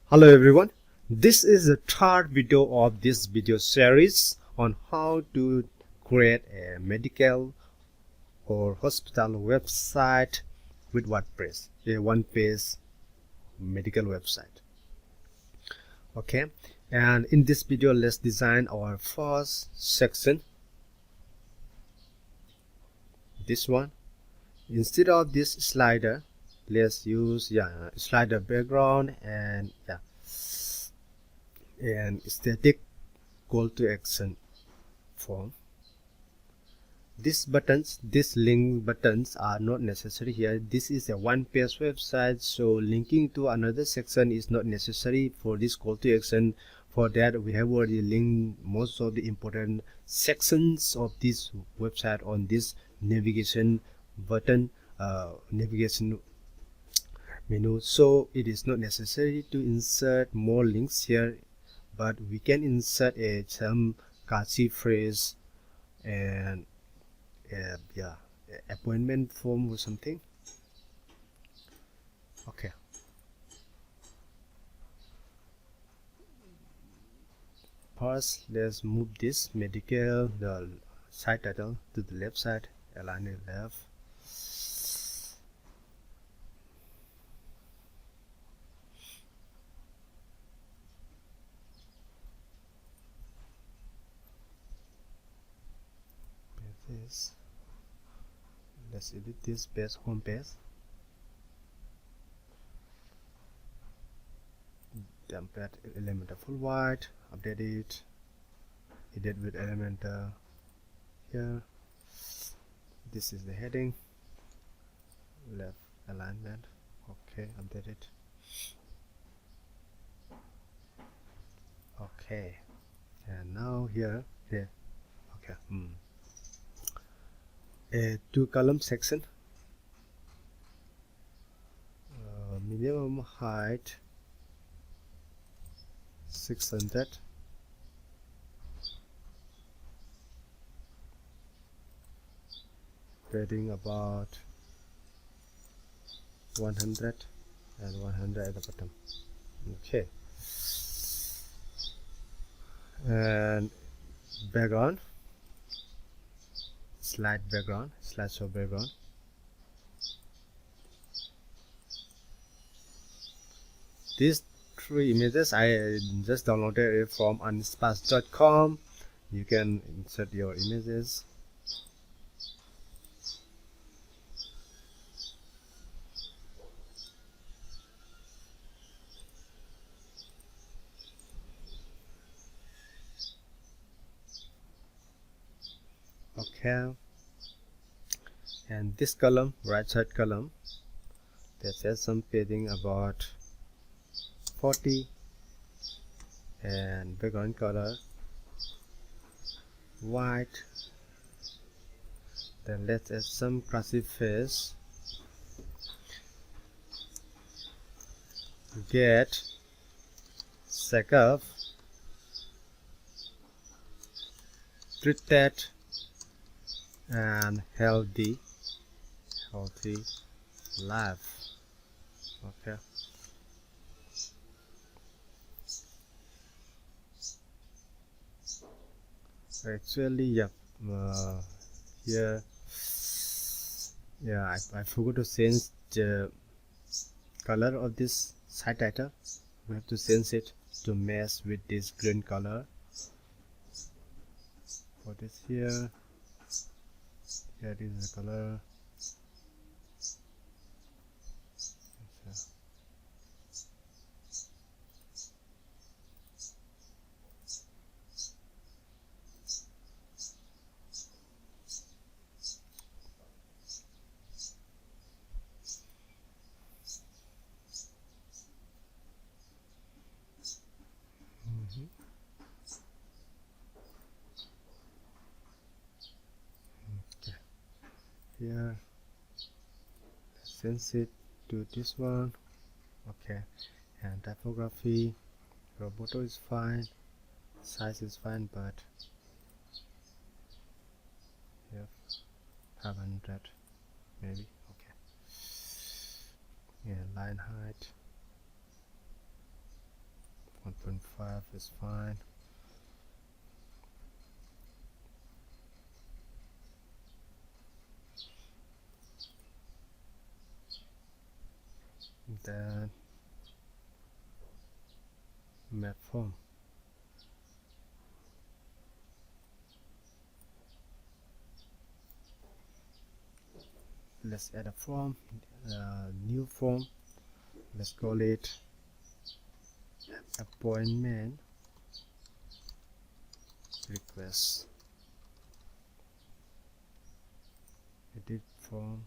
Hello everyone, this is the third video of this video series on how to create a medical or hospital website with WordPress, a one-page medical website. Okay, and in this video let's design our first section, this one. Instead of this slider, let's use slider background and static call to action form. These link buttons are not necessary here. This is a one-page website, so linking to another section is not necessary for this call to action. For that, we have already linked most of the important sections of this website on this navigation button, navigation menu. So it is not necessary to insert more links here, but we can insert some catchy phrase and appointment form or something. Okay, first let's move this medical, the site title, to the left side, align it left. This, let's edit this page, home page. Template Elementor full white, update it, edit with Elementor here. This is the heading, left alignment. Okay, update it. Okay, and now here okay, a two column section, minimum height 600, padding about 100 and 100 at the bottom. Okay, and background, slideshow background. These three images I just downloaded it from unsparse.com. You can insert your images. Okay, and this column, right side column, that says some padding about 40, and background color white. Then let's add some classy face. Get Sakaf treated and healthy life. Okay, actually here I forgot to change the color of this site title. We have to change it to match with this green color. For this here is the color. Here, sense it to this one. Okay, and typography, roboto is fine, size is fine, but yeah, 500 maybe. Okay, yeah, line height 0.5 is fine. Then metform. Let's add a form, new form. Let's call it appointment request. Edit form.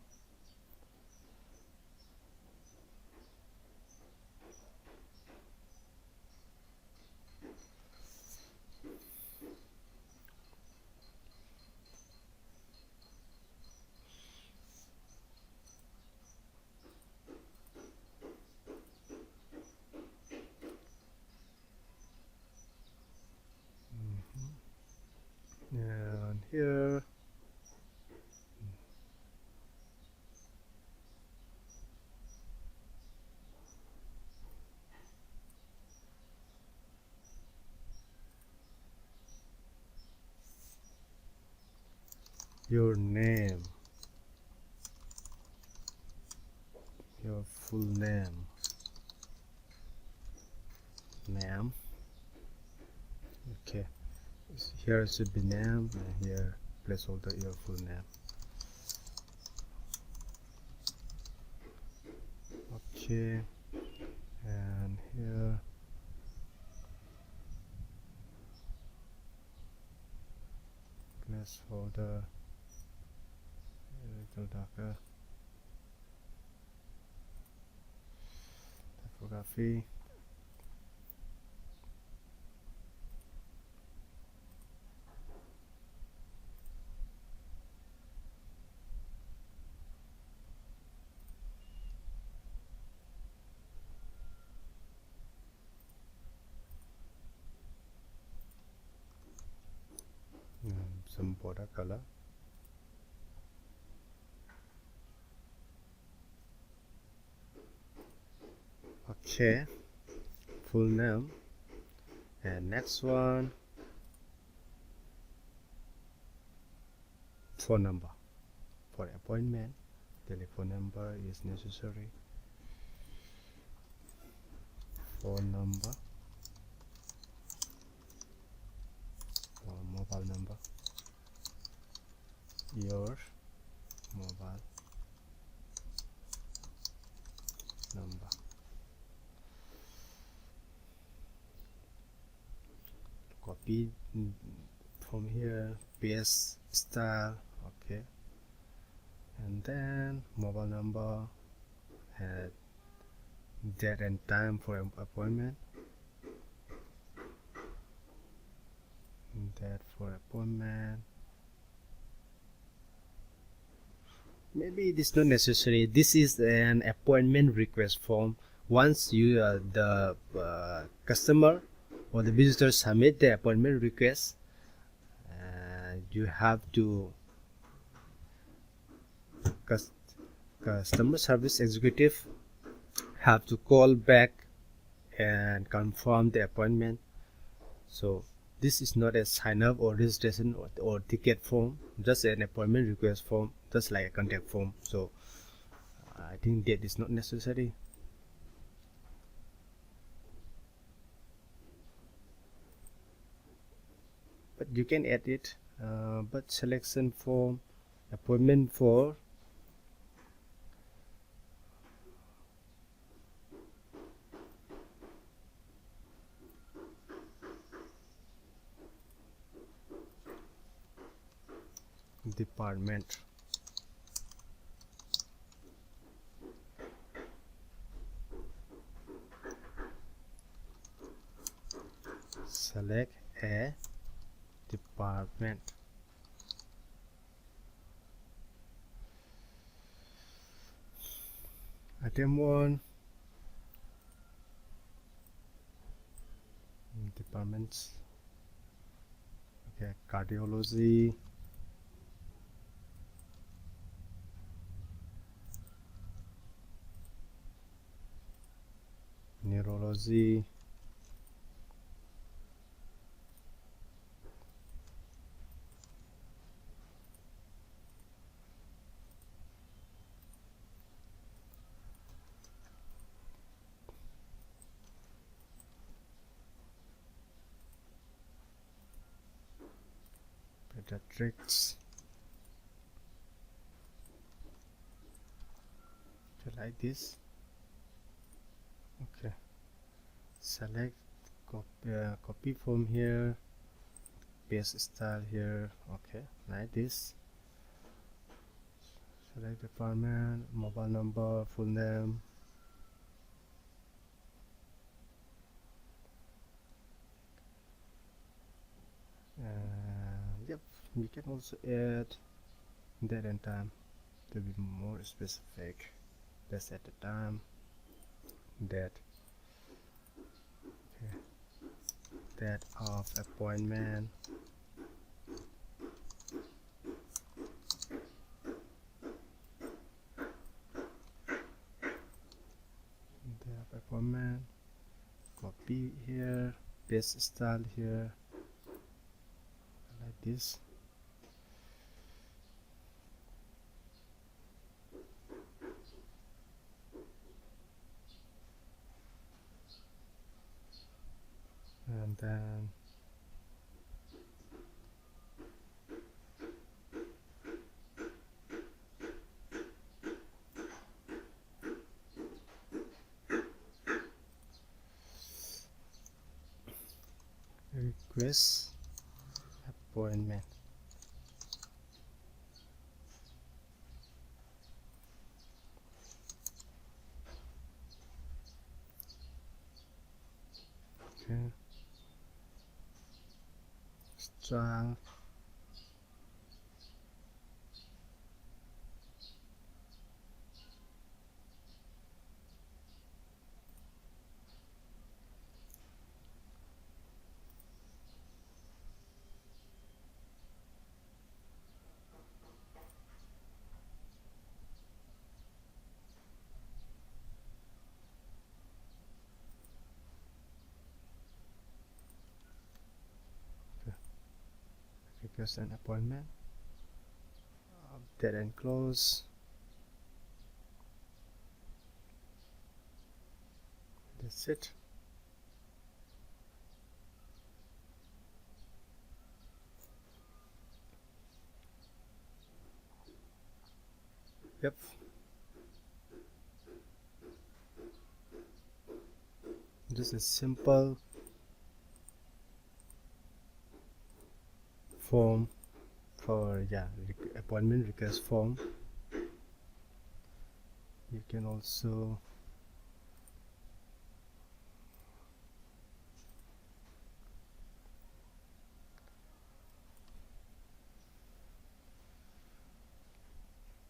And here your name, your full name, okay, here should be name, and here placeholder your full name. Okay, and here placeholder a little darker, typography. Some border color. Okay, full name. And next one, phone number. For appointment, telephone number is necessary. Phone number or mobile number. Your mobile number. Copy from here, paste style, okay, and then mobile number and date and time for appointment. Date for appointment. Maybe it is not necessary. This is an appointment request form. Once you the customer or the visitor submit the appointment request, you have to customer service executive have to call back and confirm the appointment. So this is not a sign up or registration or ticket form, just an appointment request form, just like a contact form. So I think that is not necessary. But you can add it, but selection form, appointment for department. Select a department. Item 1, departments. Okay, cardiology, neurology, the tricks. So like this. Okay, select copy from here, paste style here. Okay, like this. Select department, mobile number, full name. Yep, we can also add date and time to be more specific. Let's add the time, date, okay. Date of appointment, copy here, paste style here, like this. And then request appointment. Okay, style, request an appointment, date and close. That's it. Yep. This is simple form for appointment request form. You can also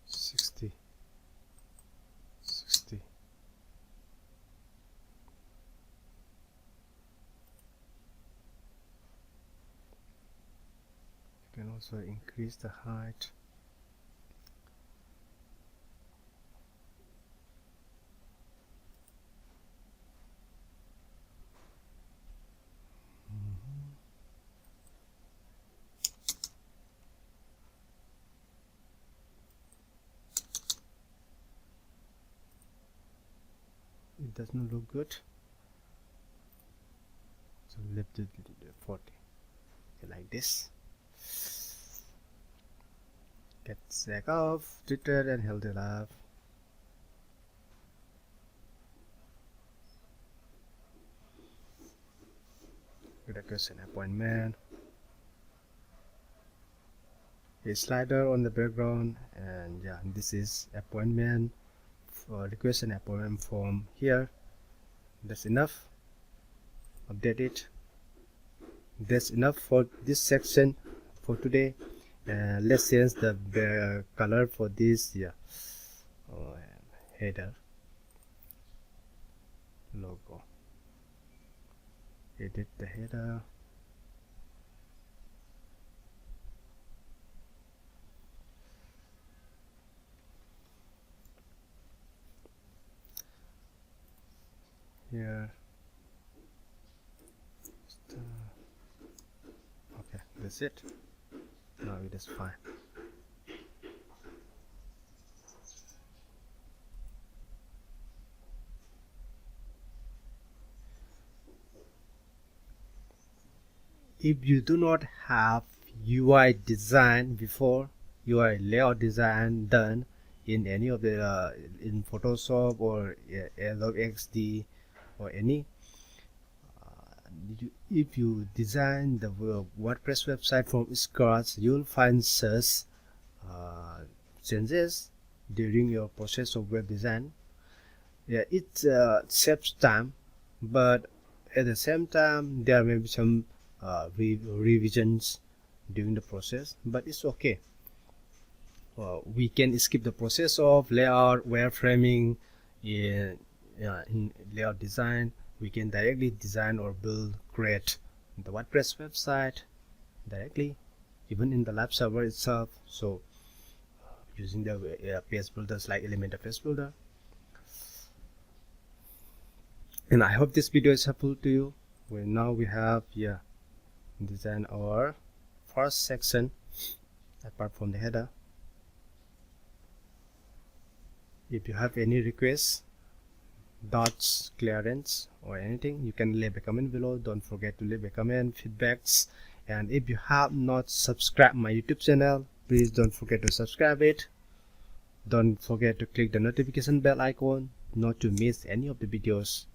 sixty. You can also increase the height. It does not look good, so left it 40. Okay, like this. Get sack off, Twitter and healthy life. Request an appointment. A slider on the background, and yeah, this is appointment for request an appointment form here. That's enough. Update it. That's enough for this section for today. Let's change the color for this header logo. Edit the header. Here. Okay, that's it. Now it is fine. If you do not have UI design before, UI layout design done in any of the in Photoshop or Adobe XD or any. If you design the WordPress website from scratch, you'll find such changes during your process of web design. Yeah, it saves time, but at the same time there may be some revisions during the process, but it's okay. We can skip the process of layout, wireframing in layout design. We can directly design or create the WordPress website directly, even in the live server itself. So using the page builders like Elementor Page Builder. And I hope this video is helpful to you. Now we have design our first section apart from the header. If you have any requests, dots, clearance or anything, you can leave a comment below. Don't forget to leave a comment, feedbacks. And if you have not subscribed my YouTube channel, please don't forget to subscribe it. Don't forget to click the notification bell icon not to miss any of the videos